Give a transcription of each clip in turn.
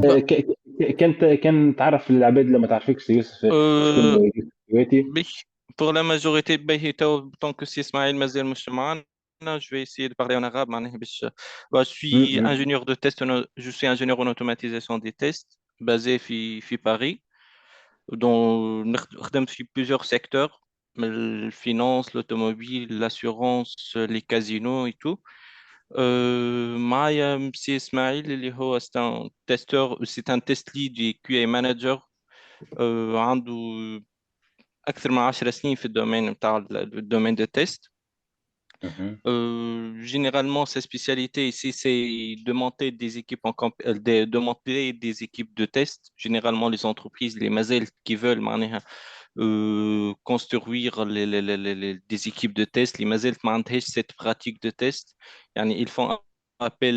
Bah, كان تعرف العباد اللي ما تعرفكش يوسف، شكون euh, يوسف كويتي؟ mais pour la majorité, tant que c'est Ismaël Mazel Mouchemane, je vais essayer de parler en arabe. Bah, je suis م- ingénieur de test, je suis ingénieur en automatisation des tests, basé à Paris, dont je plusieurs secteurs, la finance, l'automobile, l'assurance, les casinos et tout. معايا MC إسماعيل اللي هو c'est un test lead et QA manager. عنده أكثر من 10 سنين في الدومين بتاع الدومين de test. م- Généralement, sa spécialité ici, c'est de monter des équipes de monter des équipes de test. Généralement, les entreprises, les mazels qui veulent معناها, construire des équipes de test. Les mazels ما عندهاش cette pratique de test. يعني, ils font appel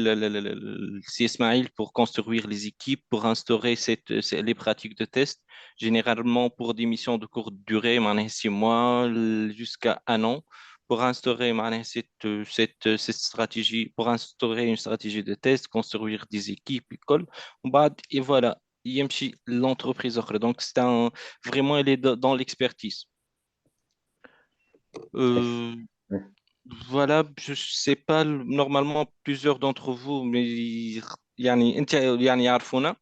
si Ismail pour construire les équipes, pour instaurer les pratiques de test. Généralement, pour des missions de courte durée, معناها 6 mois jusqu'à un an pour instaurer معناها, cette stratégie, pour instaurer une stratégie de test, construire des équipes, école, et voilà, يمشي l'entreprise أخرى. Donc, vraiment, elle est dans l'expertise. Euh, voilà, je sais pas, normalement, plusieurs d'entre vous, mais يعني يعرفونا.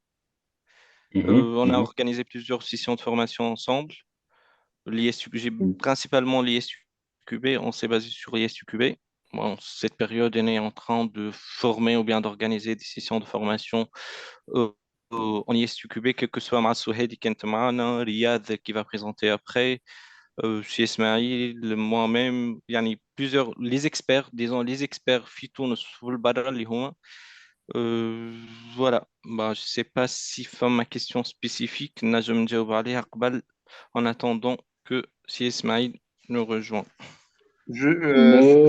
On a organisé plusieurs sessions de formation ensemble. J'ai principalement l'ISUQB, on s'est basé sur l'ISUQB. Bon, cette période, on est en train de former ou bien d'organiser des sessions de formation euh, en ISUQB, quel que soit Souhed qui est معنا, Riyad qui va présenter après, chez Ismail, moi-même, yani plusieurs, les experts, disons les experts phyto sur le badal اللي هما. Euh, voilà, bah, je sais pas si fait ma question spécifique, نجم نجاوب عليها قبل, en attendant que si Ismail nous rejoint.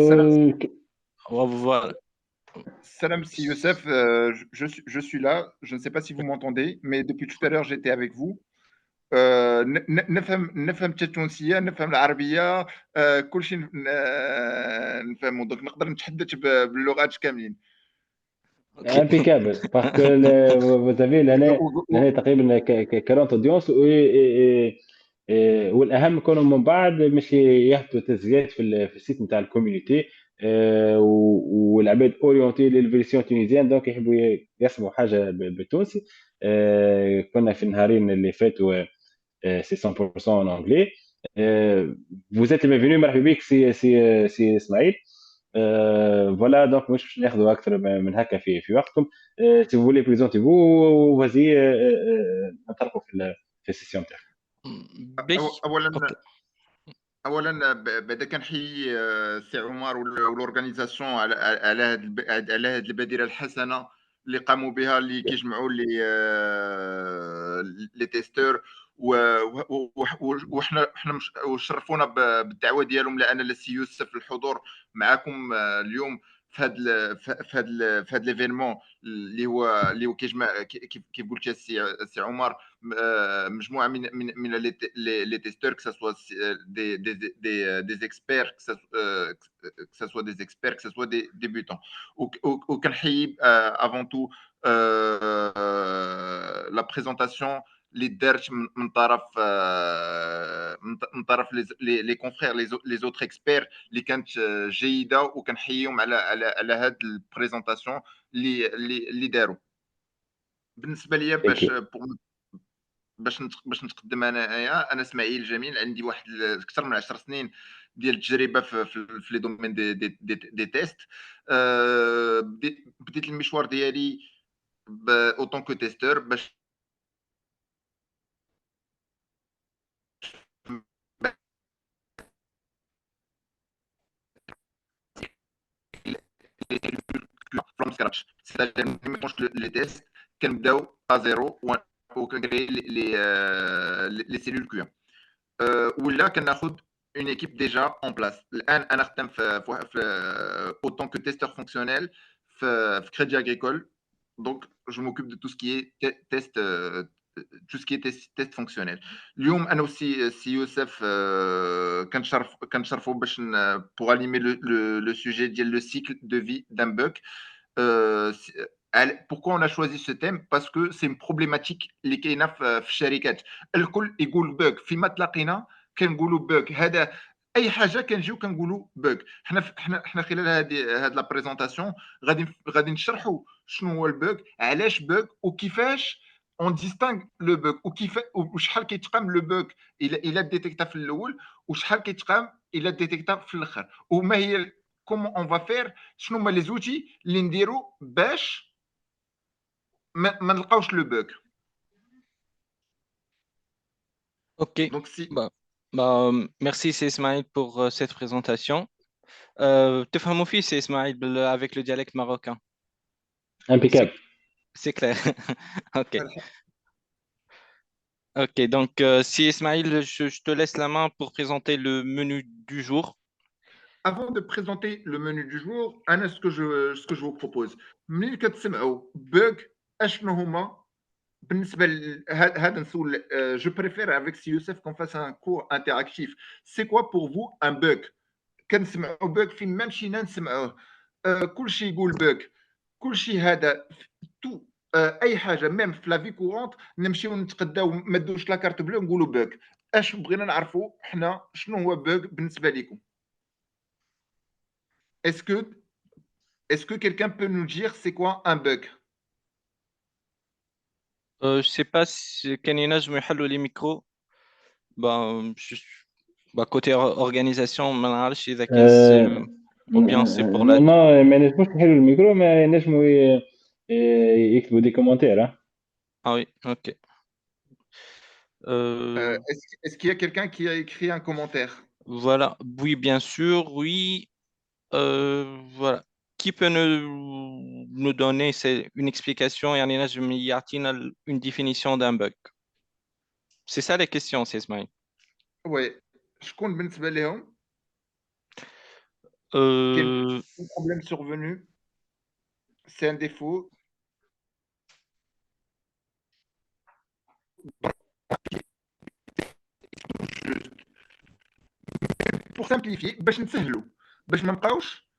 Salam, م- Voilà. salam, si Youssef, je suis là. Je ne sais pas si vous m'entendez, mais depuis tout à l'heure, j'étais avec vous. نفهم التونسية، نفهم العربية، كل شيء نفهمه. دونك نقدر نتحدث باللغات كاملين. Ok. Impeccable, parce que vous avez l'année تقريبا 40 audience والاهم كونوا من بعد مش يهبطوا تسجيلات في السيت نتاع الكوميونيتي، والعباد اورينتي للفيرسيون تونيزيان، دونك يحبوا يسمعوا حاجه بالتونسي. كنا في النهارين اللي فاتوا سي 100% en anglais. Vous êtes le bienvenu, مرحبا بك سي اسماعيل. فوالا دونك مش باش ناخذوا اكثر من هكا في وقتكم. سي فو لي بريزونتي فو وزي نطرقوا في السيسيون تاعك. بش. أولا Ok. اولا بعدا كنحيي سي عمر والاورغانيزاسيون على هذه البادره الحسنه اللي قاموا بها، اللي كيجمعوا لي تيستور. وحنا وشرفونا بالدعوه ديالهم، لان السي يوسف الحضور معكم اليوم في هذا في هذا ليفينمون اللي هو كيجمع كيف قلت يا سي عمر، مجموعه من لي تيستور، que ça soit des experts, que ça soit des experts, que ça soit des débutants. وكنحيي avant tout la présentation اللي دارت من طرف من طرف لي كونفرير لي زوتر اكسبير، اللي كانت جيده، وكنحييهم على هذه البريزونطاسيون اللي داروا. بالنسبه ليا اوكي. باش نتقدم انا اسماعيل جميل، عندي واحد اكثر من 10 سنين ديال التجربه في لي دومين دي تيست. بديت المشوار ديالي اوتون كو تيستور، باش فروم سكراتش. لي تيست كنبداو زيرو، وكنكري لي سيلول كيو. ولا كناخذ اون ايكيب ديجا اون بلاس. الان انا خدام في اوتون كو تيستور فونكسيونيل في كريدي اغريكول. دونك جو موكوب دو تو سكي تيست، تو سكي تيست فونكسيونيل. اليوم انا سي يوسف كنشرفوا باش بوغ انيمي لو سوجي ديال لو سيكل دو في دان بوك. Pourquoi on a choisi ce thème? Parce que c'est une problématique اللي كاينه في الشركات. الكل يقول bug فيما تلاقينا كنقولوا bug. هذا اي حاجه كنجيو كنقولوا bug. حنا خلال هذه لا بريزونطاسيون غادي نشرحوا شنو هو البوغ، علاش بوغ، وكيفاش اون ديستانغ لو بوغ، وشحال كيتقام لو بوغ الا ديتيكتا في الاول، وشحال كيتقام الا ديتيكتا في الاخر، وما هي كومون اون فا فير، شنو هما لي زوتي اللي نديرو باش ما نلقاوش لو بوغ. Ok. دونك سي Merci, c'est Ismaël pour cette présentation. تفهموا فيه c'est Ismaël avec le dialecte marocain. Impeccable. C'est clair. Ok. Ok, donc si Ismaël, je te laisse la main pour présenter le menu du jour. Avant de présenter le menu du jour, Anna, ce que je vous propose, ملي كتسمعوا bug اشنو هما بالنسبه هذا نسول. Je préfère avec si Youssef qu'on fasse un cours interactif. C'est quoi pour vous un bug? كنسمعوا bug فين ما مشينا نسمعوه. كلشي يقول bug. كلشي هذا تو. اي حاجه ميم في لا في كورونت نمشيو نتقداو ما دوش لا كارت بلو نقولوا bug. اش بغينا نعرفوا حنا شنو هو bug بالنسبه لكم؟ Est-ce que Est-ce que quelqu'un peut nous dire c'est quoi un bug? Je sais pas si كان ينجموا يحلوا les micros. Bah, côté organisation, ما نعرفش إذا كان ou bien c'est pour la. ما نجموش نحلوا الميكرو، ما ينجموا يكتبوا دي كومنتير. Ah oui, ok. Est-ce qu'il y a quelqu'un qui a écrit un commentaire? Voilà, oui, bien sûr, oui. Voilà. Qui peut nous donner une explication يعني نجم يعطينا une définition d'un bug? C'est ça les questions, c'est Ismaël. Oui. شكون بالنسبة لهم Euh, quel problème survenu? C'est un défaut. Pour simplifier باش نسهلوا باش ما نبقاوش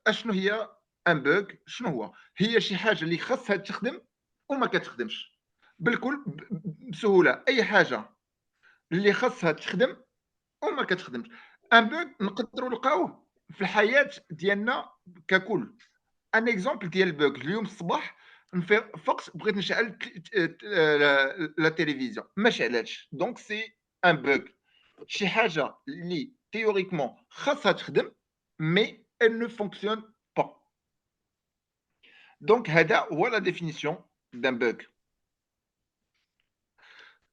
اشنو هي ان بوغ؟ شنو هو؟ هي شي حاجه اللي خاصها تخدم وما كتخدمش بالكل بسهوله. اي حاجه اللي خاصها تخدم وما كتخدمش. ان بوغ نقدروا نلقاوه في الحياه ديالنا ككل. ان اكزومبل ديال البوغ اليوم الصباح فقت بغيت نشعل لا تيليفزيون ما شعلاتش، دونك سي ان بوغ. شي حاجه اللي تيوريكمون خاصها تخدم مي elle ne fonctionne pas. Donc هذا هو لا ديفينيسيون d'un bug.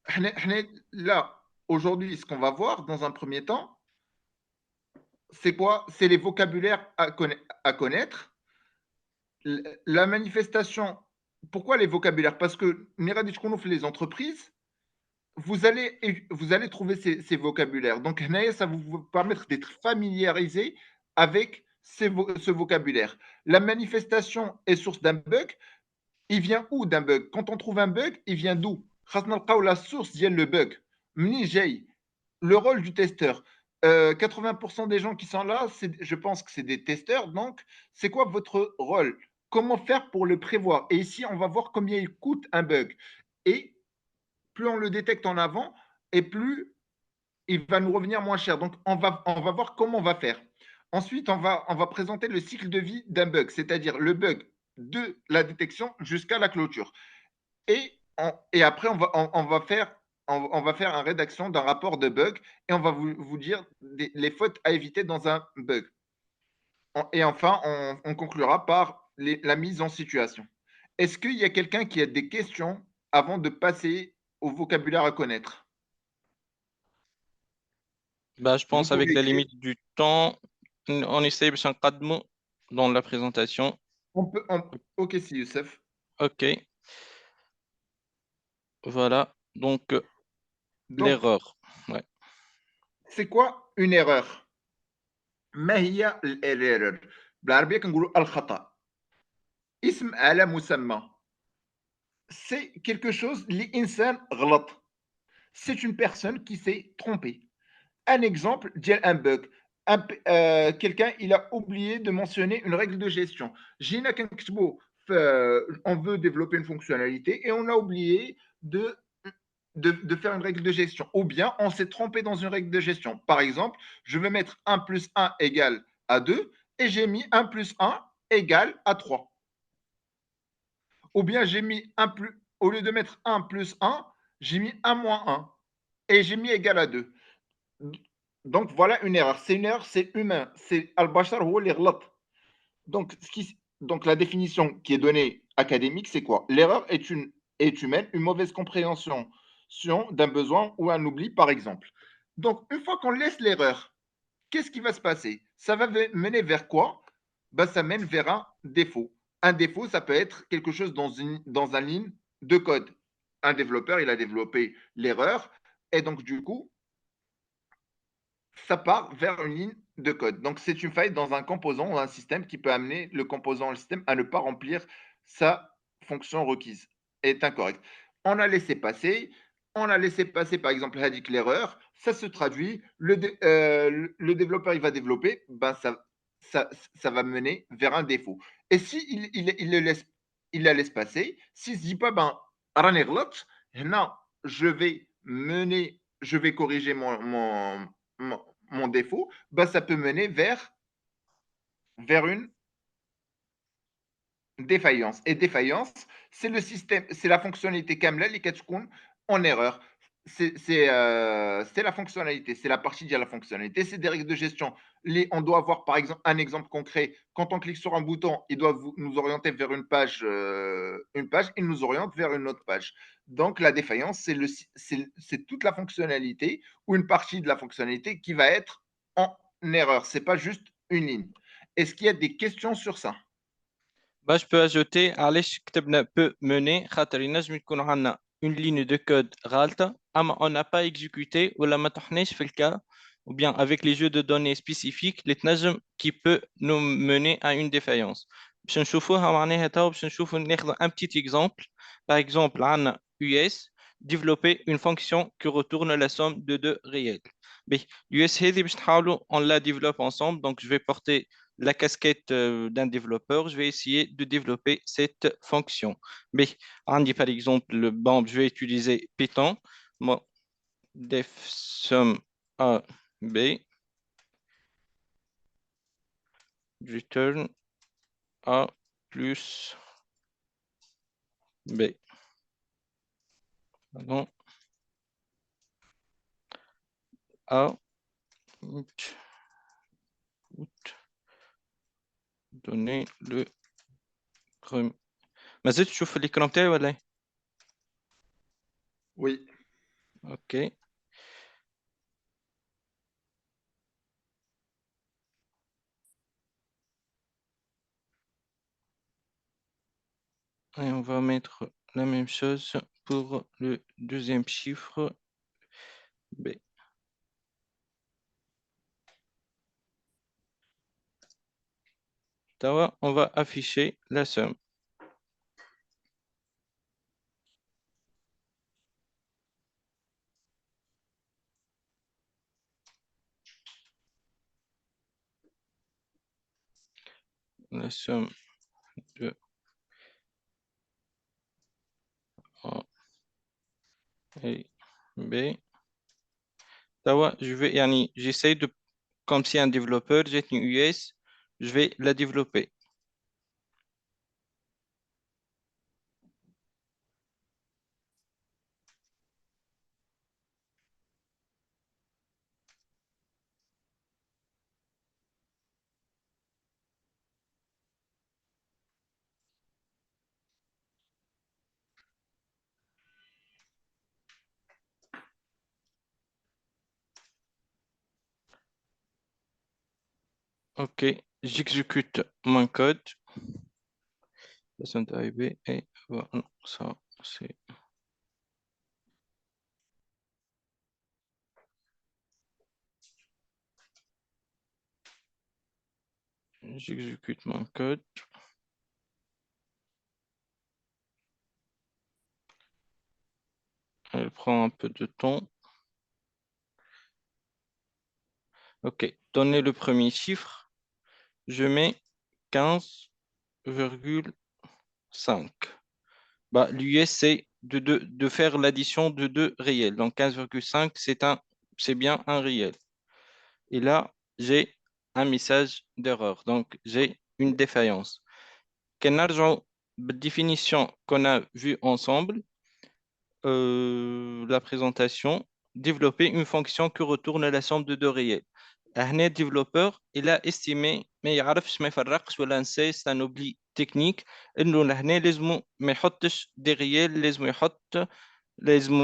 حنا là aujourd'hui ce qu'on va voir dans un premier temps c'est quoi? C'est les vocabulaires à connaître. La manifestation. Pourquoi les vocabulaires? Parce que les entreprises, vous allez trouver ces vocabulaires. Donc, ça va vous permettre d'être familiarisé avec ce vocabulaire. La manifestation est source d'un bug. Il vient où d'un bug? Quand on trouve un bug, il vient d'où? La source vient le bug. Le rôle du testeur. 80% des gens qui sont là, je pense que c'est des testeurs. Donc, c'est quoi votre rôle? Comment faire pour le prévoir? Et ici, on va voir combien il coûte un bug. Et plus on le détecte en avant, et plus il va nous revenir moins cher. Donc, on va voir comment on va faire. Ensuite, on va présenter le cycle de vie d'un bug, c'est-à-dire le bug de la détection jusqu'à la clôture. Et après, on va faire une rédaction d'un rapport de bug et on va vous dire les fautes à éviter dans un bug. Et enfin, on conclura par la mise en situation. Est-ce qu'il y a quelqu'un qui a des questions avant de passer au vocabulaire à connaître? je Vous pense avec pouvez la écrire. limite du temps, on essaie de s'encadrer dans la présentation. Ok, c'est Youssef. Ok. Voilà. Donc, Donc, l'erreur. Ouais. c'est quoi une erreur? ما هي الإيرور؟ بالعربية كنقولوا الخطأ. اسم على مسمى. C'est quelque chose اللي إنسان غلط. C'est une personne qui s'est trompée. Un exemple ديال un bug. Quelqu'un il a oublié de mentionner une règle de gestion. جينا كنكتبوا on veut développer une fonctionnalité et on a oublié de faire une règle de gestion. Ou bien on s'est trompé dans une règle de gestion. Par exemple, je vais mettre 1 plus 1 égale à 2 et j'ai mis 1 plus 1 égale à 3. Ou bien j'ai mis 1 plus, au lieu de mettre 1 plus 1, j'ai mis 1 moins 1 et j'ai mis égal à 2. Donc voilà une erreur. C'est une erreur, c'est humain. C'est Al-Bashar ou les donc, donc la définition qui est donnée académique, c'est quoi? L'erreur est humaine, une mauvaise compréhension d'un besoin ou un oubli, par exemple. Donc, une fois qu'on laisse l'erreur, qu'est-ce qui va se passer? Ça va mener vers quoi? Ben, ça mène vers un défaut. Un défaut, ça peut être quelque chose dans une ligne de code. Un développeur, il a développé l'erreur, et donc du coup, ça part vers une ligne de code. Donc, c'est une faille dans un composant ou un système qui peut amener le composant ou le système à ne pas remplir sa fonction requise. Est incorrect. On a laissé passer. On a laissé passer, par exemple, l'erreur. Ça se traduit. Le développeur, il va développer. Ben, ça va mener vers un défaut. Et si il la laisse passer, s'il ne se dit pas, ben, non, je vais corriger mon défaut, bah, ça peut mener vers une défaillance. Et défaillance, c'est le système, c'est la fonctionnalité Kamla qui est en erreur. C'est la fonctionnalité, c'est la partie de la fonctionnalité, c'est des règles de gestion. On doit avoir par exemple un exemple concret. Quand on clique sur un bouton, il doit nous orienter vers une page, il nous oriente vers une autre page. Donc la défaillance, c'est toute la fonctionnalité ou une partie de la fonctionnalité qui va être en erreur. C'est pas juste une ligne. Est-ce qu'il y a des questions sur ça? Bah, je peux ajouter علاش كتبنا peut mener خاطر ينجم يكون عندنا une ligne de code غلطة أما on n'a pas exécuté ولا ما طحناش في الكا ou bien avec les jeux de données spécifiques اللي تنجم qui peut nous mener à une défaillance. باش نشوفوها معناها تو باش نشوفوا ناخذ un petit exemple. Par exemple عندنا US développer une fonction qui retourne la somme de deux réels. بي l'US هذه باش نحاولوا on la développe ensemble donc je vais porter la casquette d'un développeur, je vais essayer de développer cette fonction. Mais on dit par exemple, bon, je vais utiliser Python, moi, def sum A, B, return A plus B. Pardon. A, donner le premier. ما زلت تشوف l'écran بتاعي ولا إيه؟ Oui. Ok. Et on va mettre la même chose pour le deuxième chiffre B. On va afficher la somme. La somme de A et B. J'essaie de, comme si un développeur, j'ai une US, je vais la développer. Ok, j'exécute mon code. La somme de A et B et voilà, non, ça c'est. J'exécute mon code. Elle prend un peu de temps. Ok, donner le premier chiffre. Je mets 15,5. 5. Bah, l'US, c'est de faire l'addition de deux réels. Donc 15,5, c'est bien un réel. Et là, j'ai un message d'erreur. Donc, j'ai une défaillance. كنرجعوا بالديفينيسيون qu'on a vue ensemble, la présentation, développer une fonction qui retourne la somme de deux réels. هنا développeur il a estimé ما يعرفش ما يفرقش ولا نسى c'est un oubli technique انه لهنا لازم ما يحطش دي ريال لازم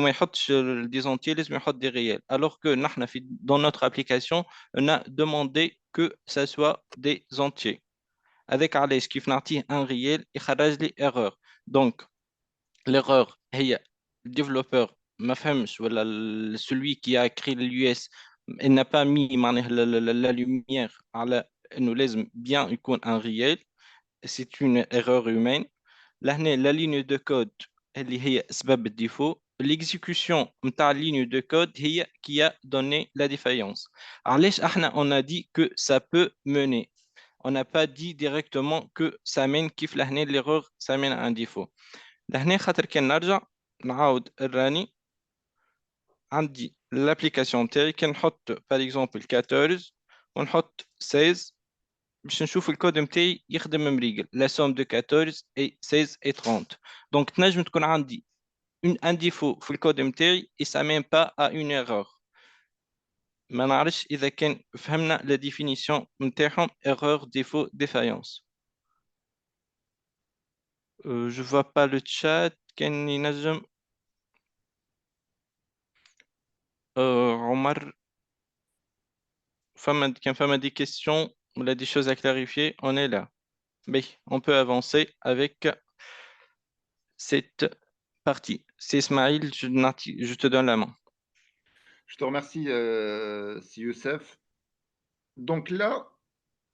ما يحطش دي زونتي لازم يحط دي ريال alors que نحن dans notre application on a demandé que ça soit des entiers avec علاش كيف نعطيه un réel يخرج لي erreur donc l'erreur هي le développeur ما فهمش ولا celui qui a écrit l'US il n'a pas mis معناها la lumière على انه لازم bien يكون un réel c'est une erreur humaine لهنا la ligne de code اللي هي سبب الديفو l'exécution نتاع ligne de code هي qui a donné la défaillance علاش احنا on a dit que ça peut mener on n'a pas dit directement que ça mène كيف لهنا l'erreur ça mène à un défaut لهنا خاطر كان نرجع نعاود الراني عندي l'application تاعي كنحط par exemple 14 ونحط 16 باش نشوف الكود نتاعي يخدم مريقل la somme de 14 et 16 et 30 donc تنجم تكون عندي un défaut في الكود نتاعي et ça mène pas à une erreur ما نعرفش اذا كان فهمنا la définition نتاعهم erreur défaut défaillance je vois pas le chat كان ينجم عمر كان فما des questions ou là des choses à clarifier on est là mais on peut avancer avec cette partie. C'est Ismail, je te donne la main. Je te remercie, Youssef. Donc là,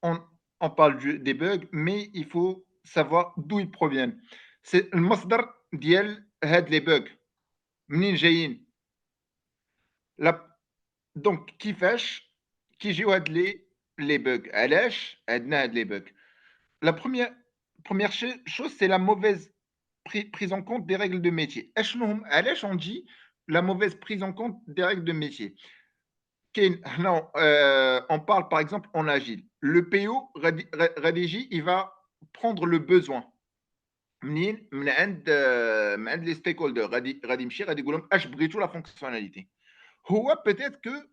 on parle des bugs, mais il faut savoir d'où ils proviennent. C'est le masdar ديال هاد les bugs. منين جايين؟ Donc كيفاش كيجيو هاد les bugs؟ علاش عندنا هاد les bugs؟ La première chose, c'est la mauvaise prise en compte des règles de métier. علاش on dit la mauvaise prise en compte des règles de métier. Non, on parle par exemple en agile. Le PO rédigé, il va prendre le besoin. من عند les stakeholders غادي يمشي غادي يقول لهم اش بغيتوا la fonctionnalité. هو peut-être que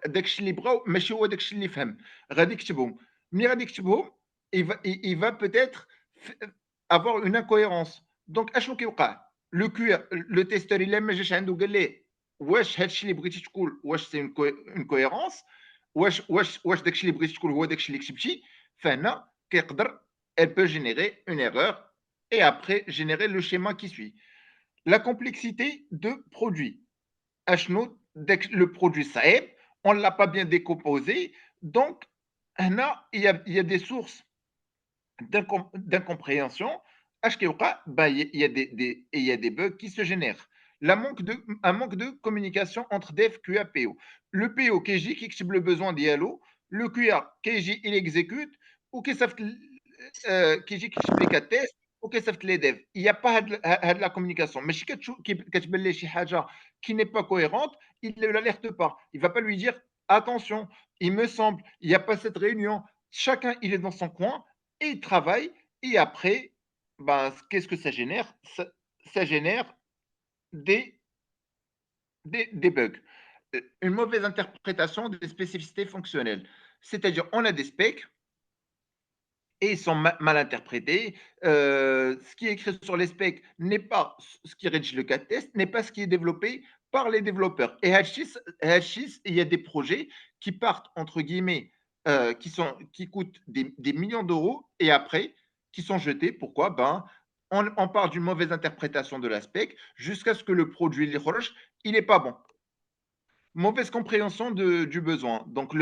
داكشي اللي بغاو ماشي هو داكشي اللي فهم غادي يكتبهم ملي غادي يكتبهم il va peut-être avoir une incohérence. Donc اشنو كيوقع le QA le testeur الا ما جاش عنده قال ليه واش هادشي اللي بغيتي تقول واش سي اون كويرونس واش داكشي اللي بغيتي تقول هو داكشي اللي كتبتي فهنا كيقدر elle peut générer une erreur et après générer le schéma qui suit. La complexité de produit. اشنو le produit صعيب on ne l'a pas bien décomposé donc هنا il y a des sources d'incompréhension. Il y a des bugs qui se génèrent. Un manque de communication entre dev, QA, PO. Le PO, KJ, qui exprime le besoin d'IALO, le QA, KJ, il exécute, ou KJ, qui explique à test, ou les devs. Il n'y a pas de la communication. Mais si quelqu'un qui n'est pas cohérente, il ne l'alerte pas. Il ne va pas lui dire attention, il me semble, il n'y a pas cette réunion. Chacun, il est dans son coin et il travaille. Et après, ben, qu'est-ce que ça génère? Ça génère des bugs. Une mauvaise interprétation des spécificités fonctionnelles. C'est-à-dire, on a des specs et ils sont mal interprétés. Ce qui est écrit sur les specs n'est pas ce qui rédige le cas de test, n'est pas ce qui est développé par les développeurs. Et H6, il y a des projets qui partent, entre guillemets, qui coûtent des millions d'euros et après, qui sont jetés. Pourquoi? On part d'une mauvaise interprétation de la spec jusqu'à ce que le produit, il n'est pas bon. Mauvaise compréhension du besoin. Donc,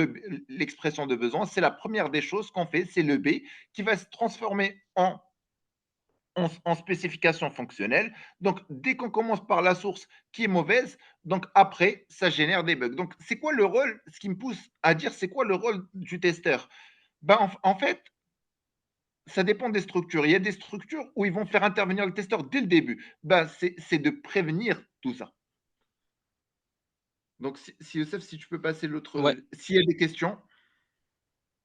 l'expression de besoin, c'est la première des choses qu'on fait, c'est le B qui va se transformer en spécification fonctionnelle. Donc, dès qu'on commence par la source qui est mauvaise, donc après, ça génère des bugs. Donc, c'est quoi le rôle? Ce qui me pousse à dire, c'est quoi le rôle du testeur? En fait, ça dépend des structures. Il y a des structures où ils vont faire intervenir le testeur dès le début. Ben, c'est de prévenir tout ça. Donc, si Youssef, si tu peux passer l'autre, Ouais, s'il y a des questions.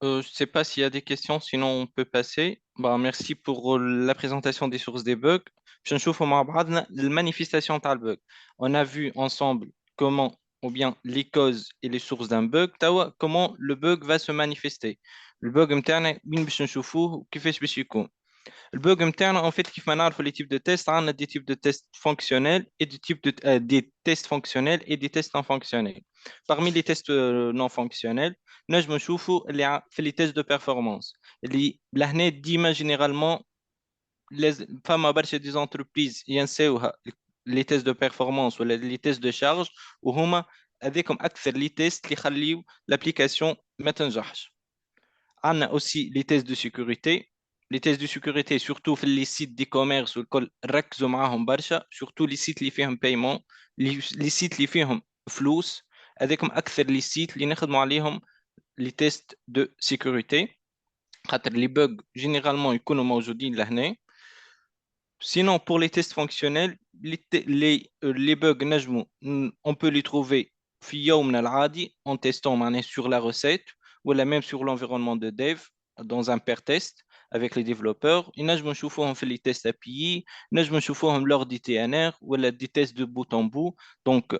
je ne sais pas s'il y a des questions, sinon on peut passer. Bah, merci pour la présentation des sources des bugs. Je نشوف مع بعضنا المانيفestation تاع البug. On a vu ensemble comment, ou bien les causes et les sources d'un bug, توا comment le bug va se manifester. Le bug نتاعنا وين باش نشوفوه وكيفاش باش يكون. Le bug interne, en fait, كيف ما نعرفوا les types de tests, on a des types de tests fonctionnels et des tests fonctionnels et des tests non fonctionnels. Parmi les tests non fonctionnels, نجم نشوفوا في les tests de performance. اللي لهنا ديما généralement فما برشا des entreprises ينساوها les tests de performance ولا les tests de charge وهما هذيكم اكثر les tests اللي يخليوا l'application ما تنجحش. On a aussi les tests de sécurité. Les tests de sécurité, surtout في les sites d'e-commerce والكل ركزوا معاهم برشا, surtout les sites اللي فيهم paiement, les sites اللي فيهم فلوس, هذيكم أكثر les sites اللي نخدموا عليهم les tests de sécurité. خاطر les bugs généralement يكونوا موجودين لهنا. Sinon, pour les tests fonctionnels, les bugs نجموا, on peut les trouver في يومنا العادي en testant معناه sur la recette ou même sur l'environnement de dev dans un pair test avec les développeurs. نجموا نشوفوهم في les tests API, نجموا نشوفوهم lors des TNR ou des tests de bout en bout. Donc,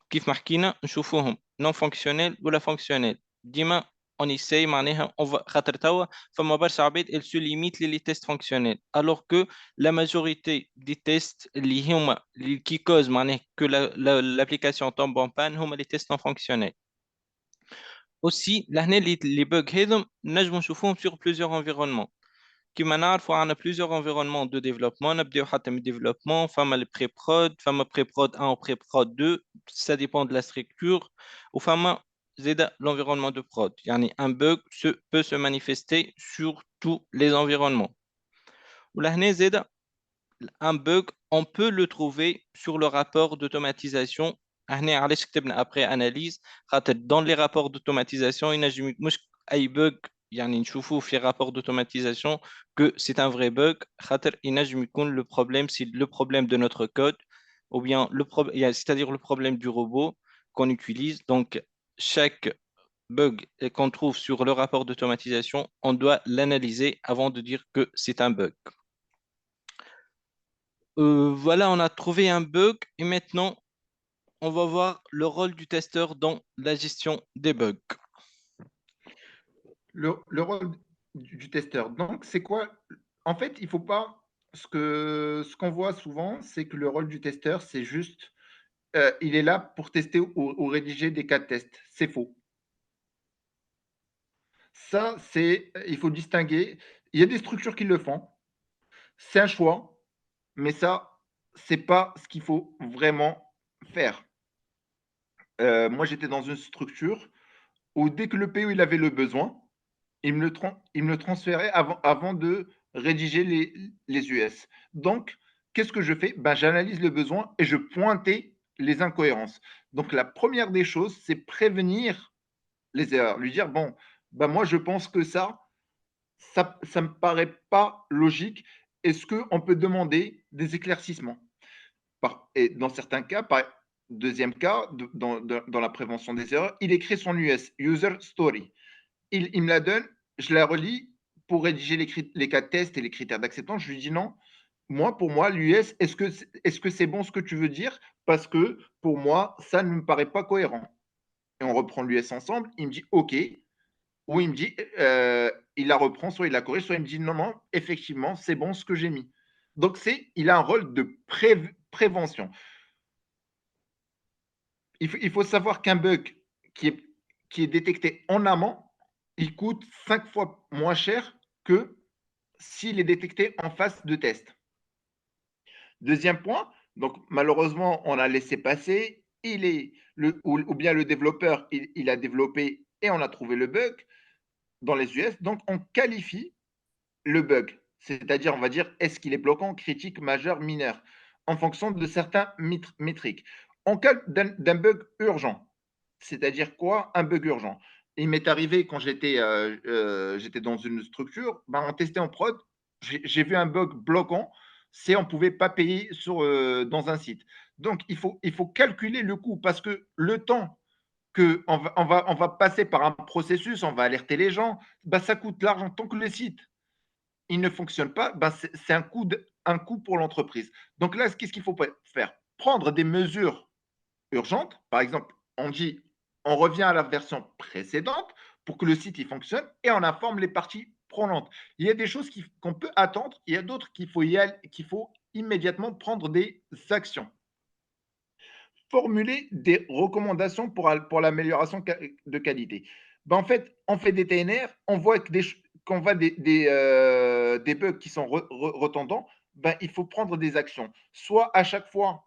كيف ما حكينا نشوفوهم non fonctionnels ولا fonctionnels. ديما on essaye معناها on va خاطر توا فما برشا عباد elle se limite les tests fonctionnels alors que la majorité des tests اللي هما qui causent معناها que l'application tombe en panne هما les tests non fonctionnels. Aussi لهنا les bugs هذم نجمو نشوفوهم sur plusieurs environnements. كيما نعرفوا عندنا plusieurs environnements de développement. نبداو حتى من développement, فما le pré-prod, فما pré-prod 1 ou pré-prod 2, ça dépend de la structure. وفما زيدا l'environnement de prod. يعني un bug peut se manifester sur tous les environnements. ولهنا زيدا un bug, on peut le trouver sur le rapport d'automatisation. هنا علاش كتبنا après analyse, خاطر dans les rapports d'automatisation ينجم مش أي bug يعني نشوفوه في rapport d'automatisation que c'est un vrai bug. خاطر ينجم يكون le problème, c'est le problème de notre code ou bien c'est-à-dire le problème du robot qu'on utilise. Donc chaque bug qu'on trouve sur le rapport d'automatisation, on doit l'analyser avant de dire que c'est un bug. Voilà, on a trouvé un bug et maintenant, on va voir le rôle du testeur dans la gestion des bugs. Le rôle du testeur. Donc, c'est quoi? En fait, il faut pas. Ce qu'on voit souvent, c'est que le rôle du testeur, c'est juste, il est là pour tester ou rédiger des cas de test. C'est faux. Ça, il faut distinguer. Il y a des structures qui le font. C'est un choix, mais ça, c'est pas ce qu'il faut vraiment faire. Moi, j'étais dans une structure où dès que le PO il avait le besoin, il me le transférait avant de rédiger les US. Donc, qu'est-ce que je fais? Ben, j'analyse le besoin et je pointais les incohérences. Donc, la première des choses, c'est prévenir les erreurs. Lui dire, bon, ben, moi, je pense que ça me paraît pas logique. Est-ce qu'on peut demander des éclaircissements? Et dans certains cas, deuxième cas, dans la prévention des erreurs, il écrit son US, User Story. Il me la donne, je la relis pour rédiger les cas de test et les critères d'acceptance. Je lui dis non. Pour moi, l'US, est-ce que c'est bon ce que tu veux dire? Parce que pour moi, ça ne me paraît pas cohérent. Et on reprend l'US ensemble. Il me dit OK. Ou il me dit, il la reprend, soit il la corrige, soit il me dit non, non, effectivement, c'est bon ce que j'ai mis. Donc, il a un rôle de prévention. Il faut savoir qu'un bug qui est détecté en amont, il coûte 5 fois moins cher que s'il est détecté en phase de test. Deuxième point, donc malheureusement, on a laissé passer, ou bien le développeur, il a développé et on a trouvé le bug dans les US, donc on qualifie le bug, c'est-à-dire on va dire est-ce qu'il est bloquant, critique, majeur, mineur, en fonction de certains métriques. En cas d'un bug urgent, c'est-à-dire quoi? Un bug urgent. il m'est arrivé quand j'étais dans une structure, ben, on testait en prod, j'ai vu un bug bloquant, c'est on ne pouvait pas payer dans un site. Donc, il faut calculer le coût parce que le temps on va passer par un processus, on va alerter les gens, ben, ça coûte de l'argent. Tant que le site il ne fonctionne pas, ben, c'est un coût pour l'entreprise. Donc là, qu'est-ce qu'il faut faire? Prendre des mesures urgentes. Par exemple, on dit, on revient à la version précédente pour que le site il fonctionne et on informe les parties prenantes. Il y a des choses qu'on peut attendre, il y a d'autres qu'il faut immédiatement prendre des actions. Formuler des recommandations pour l'amélioration de qualité. Ben, en fait, on fait des TNR, on voit qu'on voit des bugs qui sont retendants, ben, il faut prendre des actions. Soit à chaque fois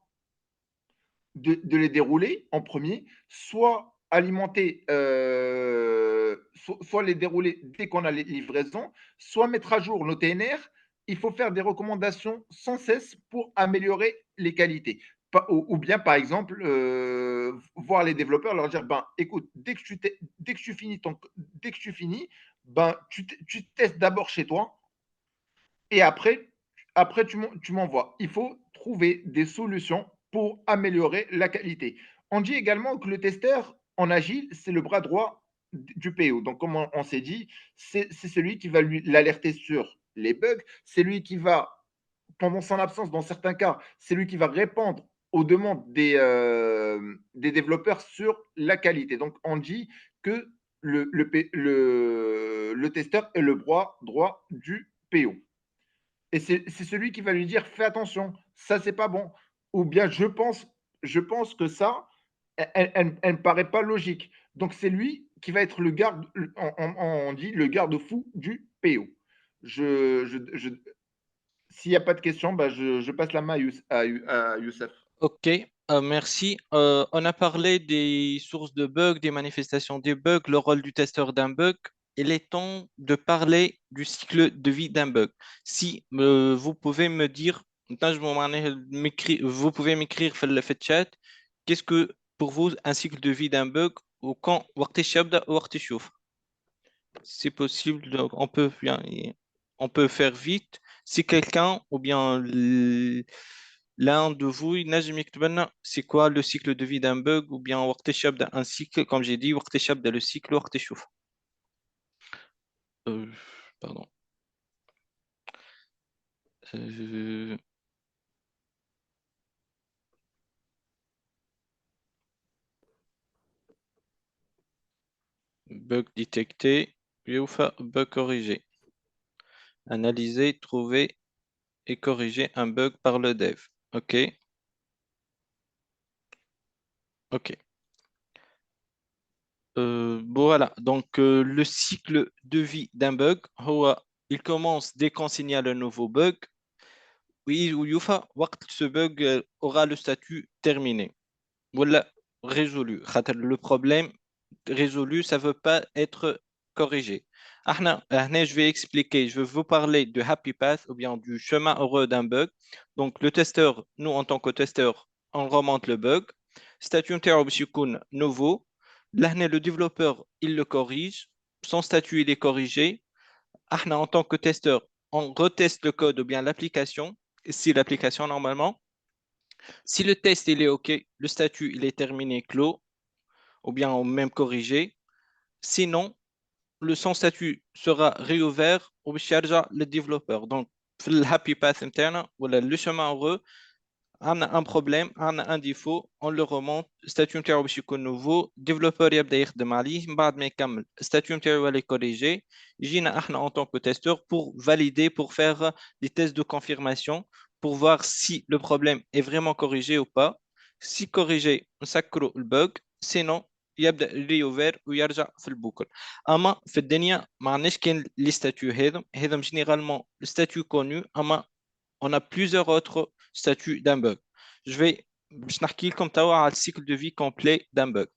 de les dérouler en premier, soit alimenter, soit les dérouler dès qu'on a les livraisons, soit mettre à jour nos TNR. Il faut faire des recommandations sans cesse pour améliorer les qualités. Ou bien, par exemple, voir les développeurs, leur dire, ben, écoute, dès que tu finis, ben, tu testes d'abord chez toi et après tu m'envoies. Il faut trouver des solutions pour améliorer la qualité. On dit également que le testeur en agile, c'est le bras droit du PO. Donc, comme on s'est dit, c'est celui qui va l'alerter sur les bugs, c'est lui qui va, pendant son absence, dans certains cas, c'est lui qui va répondre aux demandes des développeurs sur la qualité. Donc, on dit que le testeur est le bras droit du PO. Et c'est celui qui va lui dire fais attention, ça c'est pas bon. Ou bien je pense que ça, elle ne paraît pas logique. Donc c'est lui qui va être le garde, on dit le garde-fou du PO. S'il n'y a pas de questions, bah je passe la main à Youssef. Ok, merci. On a parlé des sources de bugs, des manifestations des bugs, le rôle du testeur d'un bug. Il est temps de parler du cycle de vie d'un bug. Si vous pouvez me dire, vous pouvez m'écrire dans le chat, qu'est-ce que pour vous un cycle de vie d'un bug ou quand وقت يبدأ وقت يشوف. C'est possible, donc on peut faire vite. Si quelqu'un ou bien l'un de vous, ينجم يكتب لنا c'est quoi le cycle de vie d'un bug ou bien وقت يبدأ un cycle, comme j'ai dit, وقت يبدأ le cycle وقت يشوف. Euh, pardon. Euh, bug détecté, يوفى bug corrigé. Analyser, trouver et corriger un bug par le dev. OK. OK. Voilà, donc le cycle de vie d'un bug, il commence dès qu'on signale un nouveau bug. Oui, ou يوفى وقت ce bug aura le statut terminé. Voilà, résolu. Le problème résolu, ça ne veut pas être corrigé. Je vais expliquer, je vais vous parler de happy path ou bien du chemin heureux d'un bug. Donc, le testeur, nous en tant que testeur, on remonte le bug. Statut nouveau. Là, le développeur, il le corrige. Son statut, il est corrigé. En tant que testeur, on reteste le code ou bien l'application. Si l'application, normalement. Si le test, il est OK, le statut, il est terminé, clos, ou bien même corrigé. Sinon, son statut sera réouvert au charge le développeur. Donc, le happy path interne, voilà, le chemin heureux, on a un problème, on a un défaut, on le remonte, statut نتاعو باش يكون nouveau, développeur يبدا يخدم عليه, من بعد ما يكمل, statut نتاعو يولي corrigé, يجينا احنا en tant que testeur pour valider, pour faire des tests de confirmation, pour voir si le problème est vraiment corrigé ou pas. Si corrigé, نسكروا le bug, sinon يبدا ريوفير ويرجع في البوكل. اما في الدنيا ما عندناش كان لي ستاتيو هذم جينيرالمون ستاتيو كونو اما on a plusieurs autres statuts d'un bug. Je vais comme le cycle de vie complet d'un bug.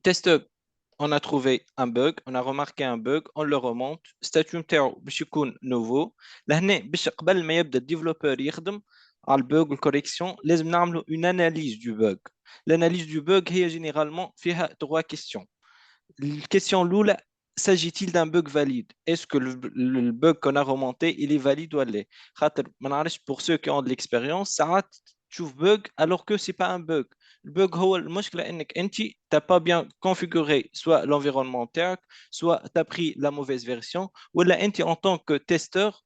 Test, on a trouvé un bug, on a remarqué un bug, on le remonte. Statut nouveau. Là, قبل ما يبدا الديفلوبر يخدم على البug والcorrection, لازم نعملوا une analyse du bug. L'analyse du bug هي généralement فيها trois questions. La question Loula, s'agit-il d'un bug valide? Est-ce que le bug qu'on a remonté, il est valide ou pas? خاطر ما نعرفش pour ceux qui ont de l'expérience, ساعات تشوف bug alors que c'est pas un bug. Le bug هو المشكلة انك انت t'as pas bien configuré soit l'environnement تاعك, soit t'as pris la mauvaise version, ou là انت en tant que testeur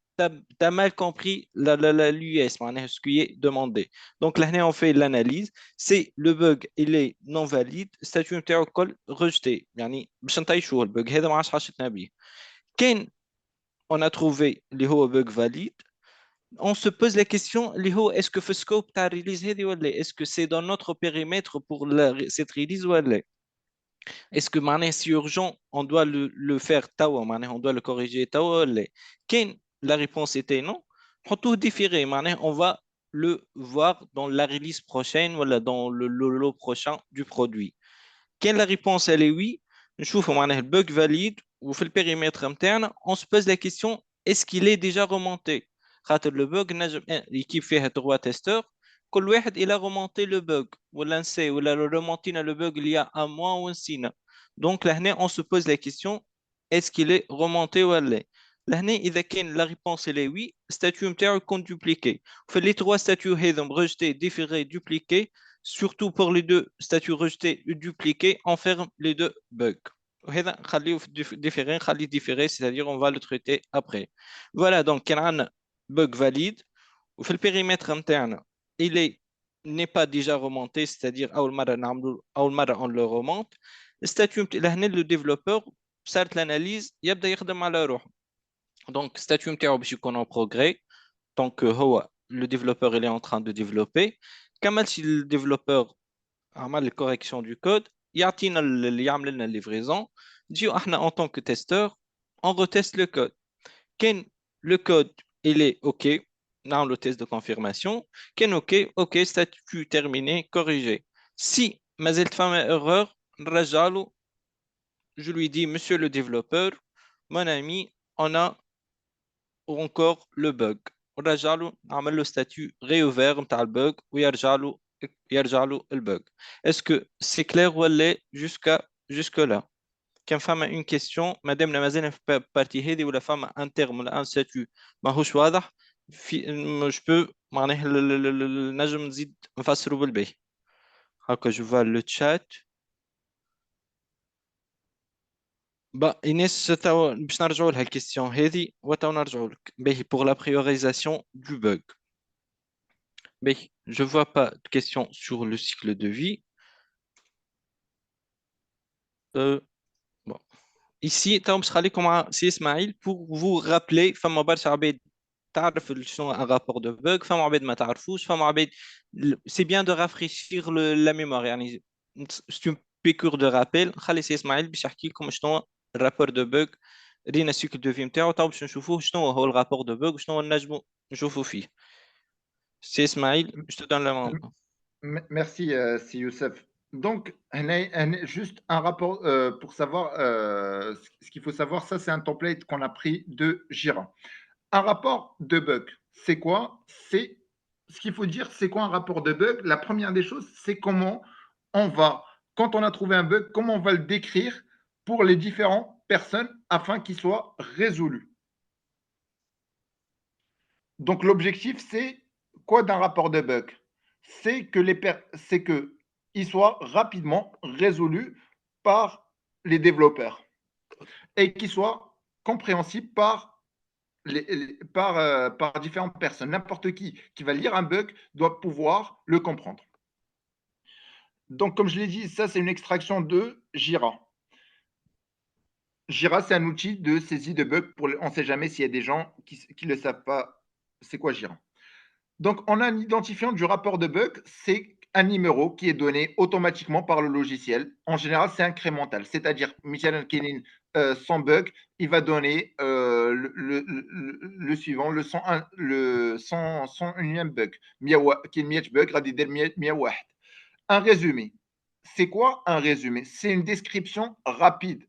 t'as mal compris l'US, ce qui est demandé. Donc là, on fait l'analyse. C'est le bug, il est non valide, statut نتاعو الكل rejeté. يعني باش نطيشوه البug هذا ما عادش حاجتنا بيه. كاين on a trouvé اللي هو bug valide. On se pose la question اللي هو est-ce que في scope تاع release هذه ولا لا؟ Est-ce que c'est dans notre périmètre pour cette release ولا لا؟ Est-ce que معناه c'est urgent on doit le faire توا معناه on doit le corriger توا ولا لا؟ كاين la réponse était non. نحطوه différé معناه on va le voir dans la release prochaine ou dans le lot prochain du produit. Quelle la réponse elle est oui. نشوف معناه le bug valide ou في le périmètre interne, on se pose la question est-ce qu'il est déjà remonté. خاطر le bug نجم l'équipe فيها 3 testeurs كل واحد il a remonté le bug ولا نسي ولا remonté le bug il y a un mois ou نسينا. Donc là on se pose la question est-ce qu'il est remonté ou لا. لهنا إذا كان la réponse elle est oui, statut نتاعو يكون dupliqué. في les 3 statuts هذم rejeté, différé, dupliqué, surtout pour les 2 statuts rejetés ou dupliqués, on ferme les 2 bugs. وهذا نخليه différé, نخليه différé, c'est-à-dire on va le traiter après. Voilà, donc il y a un bug valide. وفي البيريمتر interne, il n'est pas déjà remonté, c'est-à-dire أول مرة on le remonte. الستاتيو لهنا le développeur صارت l'analyse يبدأ يخدم على روحه. Donc statut نتاعو باش يكون en progrès tant que هو le développeur il est en train de développer. كمل si le développeur عمل correction du code يعطينا اللي يعمل لنا livraison نجيو احنا en tant que testeur on reteste le code. كان le code il est OK dans le test de confirmation كان OK statut terminé corrigé. Si ما زلت فما erreur نرجع له, je lui dis monsieur le développeur mon ami on a encore le bug. ونرجع له نعمل له statut réouvert نتاع البug ويرجع له البug. Est-ce que c'est clair ولا jusque là؟ كان فما une question مادام مازال في البارتي هذه ولا فما un terme ولا un statut ماهوش واضح je peux معناه نجم نزيد نفسره بالباهي. هكا je vois le chat. Bah, Inès, باش نرجعوا لها الكيستيون هذه وتو نرجعوا لك باهي pour la priorisation du bug. باهي, je vois pas de question sur le cycle de vie. Bon. Ici تو باش نخليكم مع سي اسماعيل pour vous rappeler فما برشا عباد تعرف شنو un rapport de bug, فما عباد ما تعرفوش, فما عباد c'est bien de rafraîchir la mémoire يعني c'est une piqûre de rappel. نخلي سي اسماعيل باش يحكي لكم شنو الرابور دو بوغ. رينا السيكل دو في نتاعو تو باش نشوفوه شنو هو الرابور دو بوغ وشنو نجمو نشوفو فيه. سي اسماعيل je te donne la main. Merci, c'est Youssef. Donc, juste un rapport pour savoir ce qu'il faut savoir, ça c'est un template qu'on a pris de Jira. Un rapport de bug, c'est quoi? C'est ce qu'il faut dire, c'est quoi un rapport de bug? La première des choses, c'est comment on va, quand on a trouvé un bug, comment on va le décrire pour les différentes personnes afin qu'il soit résolu. Donc l'objectif, c'est quoi d'un rapport de bug? C'est qu'il soit rapidement résolu par les développeurs et qu'il soit compréhensible par différentes personnes. N'importe qui va lire un bug doit pouvoir le comprendre. Donc, comme je l'ai dit, ça, c'est une extraction de Jira. Jira, c'est un outil de saisie de bugs. On ne sait jamais s'il y a des gens qui ne le savent pas. C'est quoi Jira? Donc, on a un identifiant du rapport de bug. C'est un numéro qui est donné automatiquement par le logiciel. En général, c'est incrémental. C'est-à-dire, Michel Kenin, sans bug, il va donner le suivant, le 101e bug. Un résumé. C'est quoi un résumé? C'est une description rapide.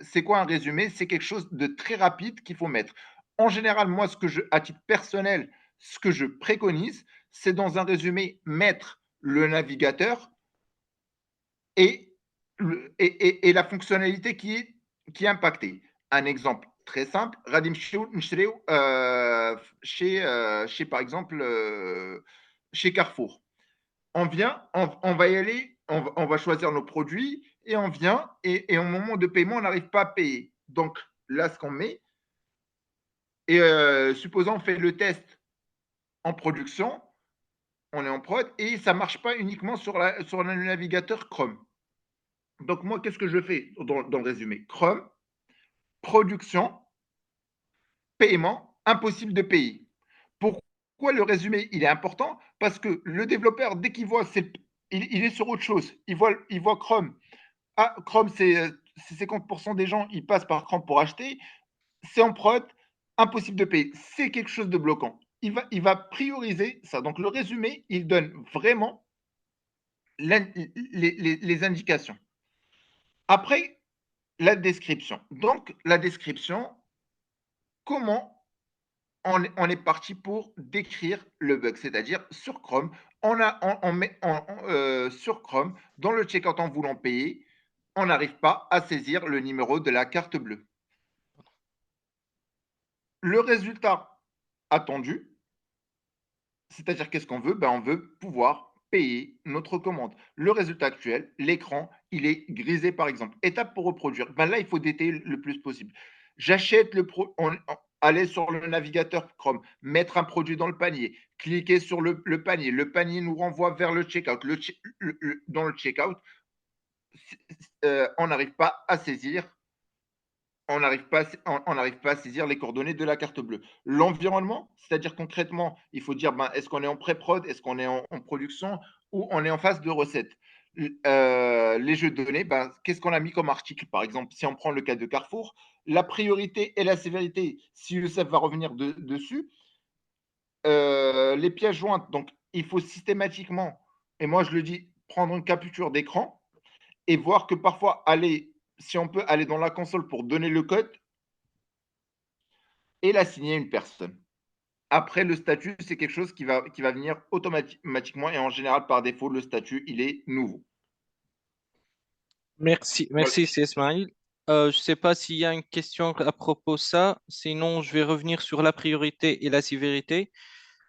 C'est quoi un résumé? C'est quelque chose de très rapide qu'il faut mettre. En général, moi, à titre personnel, ce que je préconise, c'est dans un résumé mettre le navigateur et et la fonctionnalité qui est impactée. Un exemple très simple, غادي نشريو chez par exemple chez Carrefour. On va y aller, on va choisir nos produits et on vient et au moment de paiement, on n'arrive pas à payer. Donc là, ce qu'on met, et supposons on fait le test en production, on est en prod et ça ne marche pas uniquement sur le navigateur Chrome. Donc moi, qu'est-ce que je fais dans le résumé? Chrome, production, paiement, impossible de payer. Pourquoi le résumé il est important? Parce que le développeur, dès qu'il voit, il est sur autre chose. Il voit Chrome. Ah, Chrome, c'est 50% des gens, ils passent par Chrome pour acheter. C'est en prod, impossible de payer. C'est quelque chose de bloquant. Il va prioriser ça. Donc le résumé, il donne vraiment les indications. Après, la description. Donc la description, comment on est parti pour décrire le bug, c'est-à-dire sur Chrome, on met sur Chrome, dans le checkout en voulant payer, on n'arrive pas à saisir le numéro de la carte bleue. Le résultat attendu, c'est-à-dire qu'est-ce qu'on veut? Ben, on veut pouvoir payer notre commande. Le résultat actuel, l'écran, il est grisé par exemple. Étape pour reproduire. Ben là, il faut détailler le plus possible. J'achète aller sur le navigateur Chrome, mettre un produit dans le panier, cliquer sur le panier. Le panier nous renvoie vers le checkout. Dans le checkout, on n'arrive pas à saisir on n'arrive pas, à saisir les coordonnées de la carte bleue. L'environnement, c'est-à-dire concrètement, il faut dire, ben, est-ce qu'on est en pré-prod, est-ce qu'on est en production ou on est en phase de recette. Les jeux de données, ben, qu'est-ce qu'on a mis comme article? Par exemple, si on prend le cas de Carrefour, la priorité et la sévérité, si Youssef va revenir dessus, les pièces jointes, donc il faut systématiquement, et moi je le dis, prendre une capture d'écran et voir que parfois si on peut aller dans la console pour donner le code et la signer à une personne. Après, le statut, c'est quelque chose qui va venir automatiquement et en général, par défaut, le statut, il est nouveau. Merci, Voilà. merci, c'est Ismail. Je ne sais pas s'il y a une question à propos de ça. Sinon, je vais revenir sur la priorité et la sévérité.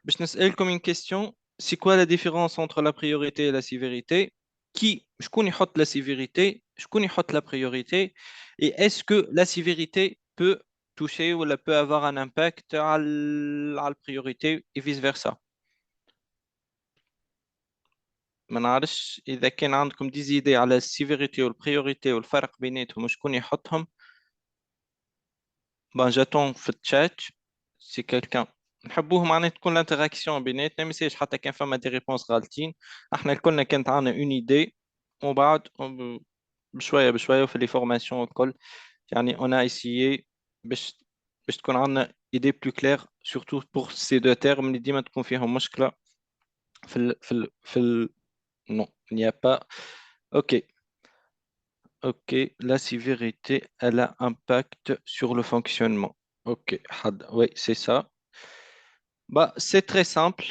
باش نسألكم comme une question. C'est quoi la différence entre la priorité et la sévérité? شكون يحط la sévérité? شكون يحط la priorité? Et est-ce que la sévérité peut toucher ou peut avoir un impact على la priorité et vice-versa? ما نعرفش إذا كان عندكم ديزيدي على السيفيريتي والبريوريتي والفرق بيناتهم وشكون يحطهم. بان جاتون في الشات سي كيلكان نحبوه معناها تكون الانتراكسيون بيناتنا، ما يصيرش حتى كان فما دي ريبونس غالطين. احنا الكلنا كانت عندنا اون ايدي ومن بعد بشويه بشويه في لي فورماسيون الكل يعني اون اسيي باش تكون عندنا ايدي بلو كلير سورتو بور سي دو تيرم اللي ديما تكون فيهم مشكله في non, il n'y a pas. Ok, ok, la sévérité, elle a impact sur le fonctionnement. Ok, oui, c'est ça. Bah, c'est très simple.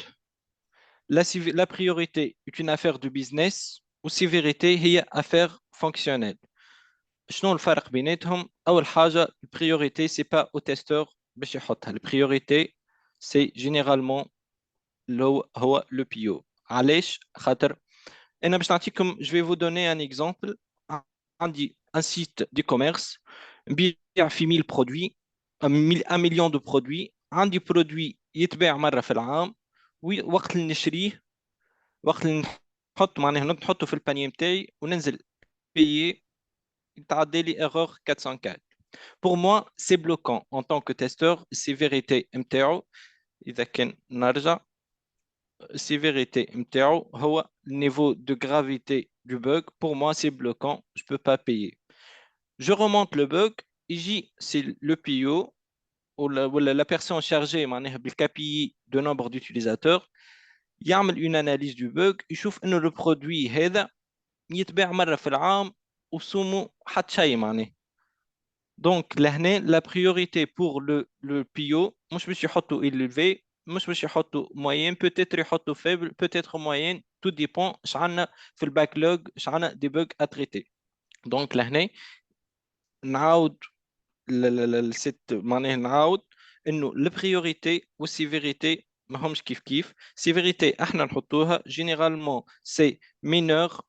La priorité est une affaire de business ou sévérité هي affaire fonctionnelle. شنو الفرق بيناتهم؟ أول حاجة البريوريté c'est pas au testeur باش يحطها. البريوريté c'est généralement هو le PO. علاش؟ خاطر أنا باش نعطيكم je vais vous donner un exemple. عندي un site d'e-commerce نبيع فيه 1000 produits 1 million de produits. عندي produit يتباع مرة في العام وقت اللي نشريه وقت اللي نحط معناها نحطه في البانيه نتاعي وننزل payer يتعدى لي erreur 404. Pour moi, c'est bloquant en tant que testeur. Sévérité نتاعو إذا كان نرجع sévérité نتاعو هو niveau de gravité du bug. Pour moi, c'est bloquant. Je peux pas payer. Je remonte le bug. Ici, c'est le PO ou la personne chargée معناها بالKPI de nombre d'utilisateurs. يعمل une analyse du bug. يشوف إنه le produit هذا يتباع مرة في العام وسومو حتى شيء معناه. Donc لهنا la priorité pour le PO مش باش يحطوا élevé مش باش يحطوا moyen peut-être يحطوا faible peut-être moyen tout dépend اش عندنا في الباكلوج اش عندنا des bugs à traiter. دونك لهنا نعاود الست معناها نعاود انه البريوريتي والسيفيريتي ما همش كيف كيف. سيفيريتي احنا نحطوها جينيرالمون سي مينور